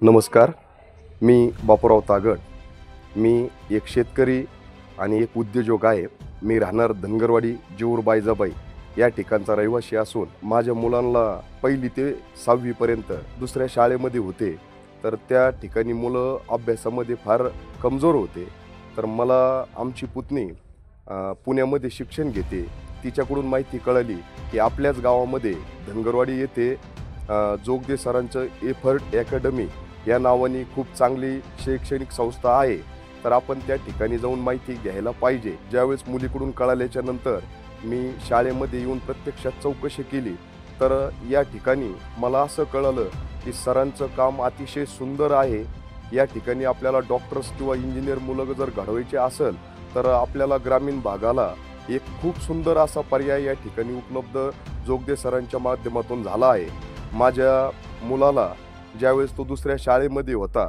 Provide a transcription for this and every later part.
नमस्कार. मी बापूराव तागड. मी एक शेतकरी आणि एक उद्योजक आहे. मी राहणार धनगरवाडी जेऊर बायजाबाई या ठिकाणचा रहिवासी असून माझ्या मुलांना 1ली ते 6वी पर्यंत दुसऱ्या शाळेमध्ये होते. तर त्या ठिकाणी मुलं अभ्यासामध्ये फार कमजोर होते. तर मला आमची पुतणी पुण्यामध्ये शिक्षण घेते. तिच्याकडून माहिती कळाली की आपल्याच गावामध्ये धनगरवाडी येथे जोगदे सरांचं एफर्ट अकॅडमी या नावाने खूप चांगली शैक्षणिक संस्था आहे. तर आपण त्या ठिकाणी जाऊन माहिती घ्यायला पाहिजे. ज्यावेळेस मुलीकडून कळाल्याच्या नंतर मी शाळेमध्ये येऊन प्रत्यक्षात चौकशी केली. तर या ठिकाणी मला असं कळलं की सरांचं काम अतिशय सुंदर आहे. या ठिकाणी आपल्याला डॉक्टर्स किंवा इंजिनियर मुलं जर घडवायचे असेल तर आपल्याला ग्रामीण भागाला एक खूप सुंदर असा पर्याय या ठिकाणी उपलब्ध जोगदे सरांच्या माध्यमातून झाला आहे. माझ्या मुलाला ज्यावेळेस तो दुसऱ्या शाळेमध्ये होता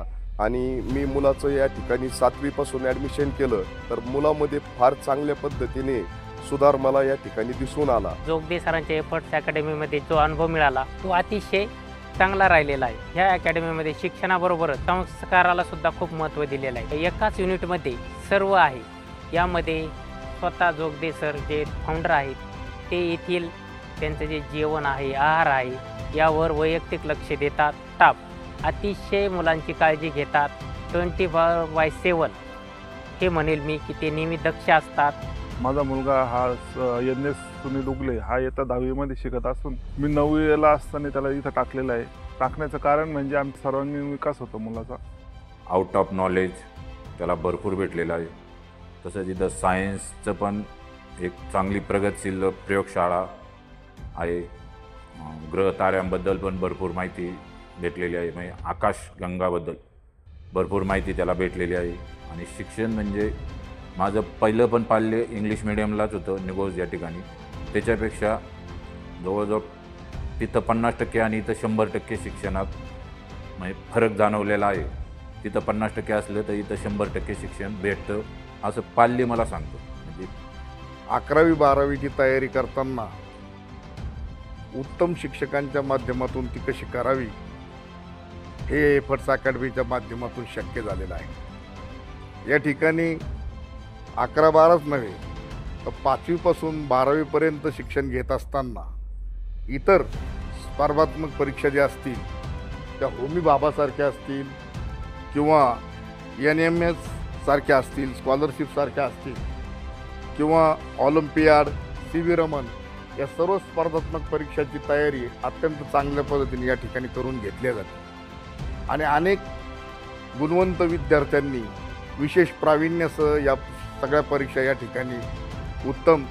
आणि मी मुलाचं या ठिकाणी 7वी पासून ॲडमिशन केलं तर मुलामध्ये फार चांगल्या पद्धतीने सुधार मला या ठिकाणी दिसून आला. जोगदे सरांच्या एफर्ट्स अकॅडमीमध्ये जो अनुभव मिळाला तो अतिशय चांगला राहिलेला आहे. ह्या अकॅडमीमध्ये शिक्षणाबरोबरच संस्काराला सुद्धा खूप महत्त्व दिलेलं आहे. एकाच युनिटमध्ये सर्व आहे. यामध्ये स्वतः जोगदे सर जे फाउंडर आहेत ते येथील त्यांचं जे जेवण आहे, आहार आहे यावर वैयक्तिक लक्ष देतात. स्टाफ अतिशय मुलांची काळजी घेतात. 24/7 हे म्हणेल मी की ते नेहमी दक्ष असतात. माझा मुलगा हा यज्ञेश सुनील उगले हा इयत्ता 10वीमध्ये शिकत असून मी 9वीला असताना त्याला इथं टाकलेलं आहे. टाकण्याचं कारण म्हणजे आमचा सर्वांगीण विकास होतो मुलाचा. आउट ऑफ नॉलेज त्याला भरपूर भेटलेलं आहे. तसंच इथं सायन्सचं पण एक चांगली प्रगतशील प्रयोगशाळा आहे. ग्रह ताऱ्यांबद्दल पण भरपूर माहिती भेटलेली आहे. म्हणजे आकाशगंगाबद्दल भरपूर माहिती त्याला भेटलेली आहे. आणि शिक्षण म्हणजे माझं पहिलं पण पाल्य इंग्लिश मिडियमलाच होतं निगोज या ठिकाणी. त्याच्यापेक्षा जवळजवळ तिथं 50% आणि इथं 100% शिक्षणात म्हणजे फरक जाणवलेला आहे. तिथं 50% असलं तर इथं 100% शिक्षण भेटतं असं पाल्य मला सांगतो. म्हणजे 11वी 12वीची तयारी करताना उत्तम शिक्षकांच्या माध्यमातून ती कशी करावी हे एफर्ट्स अकॅडमीच्या माध्यमातून शक्य झालेलं आहे. या ठिकाणी 11-12च नव्हे तर 5वीपासून 12वीपर्यंत शिक्षण घेत असताना इतर स्पर्धात्मक परीक्षा ज्या असतील त्या होमी बाबासारख्या असतील किंवा NMS सारख्या असतील, स्कॉलरशिपसारख्या असतील किंवा ऑलिम्पियाड, CV रमन या सर्व स्पर्धात्मक परीक्षाची तयारी अत्यंत चांगल्या पद्धतीने या ठिकाणी करून घेतल्या जाते. आणि अनेक गुणवंत विद्यार्थ्यांनी विशेष प्रावीण्यासह या सगळ्या परीक्षा या ठिकाणी उत्तम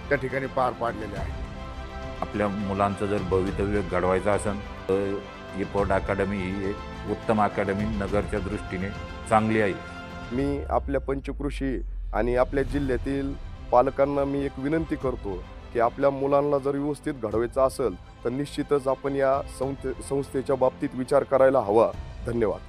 त्या ठिकाणी पार पाडलेल्या आहेत. आपल्या मुलांचं जर भवितव्य घडवायचं असेल तर एफर्ट अकॅडमी ही एक उत्तम अकॅडमी नगरच्या दृष्टीने चांगली आहे. मी आपल्या पंचकृषी आणि आपल्या जिल्ह्यातील पालकांना मी एक विनंती करतो की आपल्या मुलांना जर व्यवस्थित घडवायचं असेल तर निश्चितच आपण या संस्थेच्या बाबतीत विचार करायला हवा. धन्यवाद.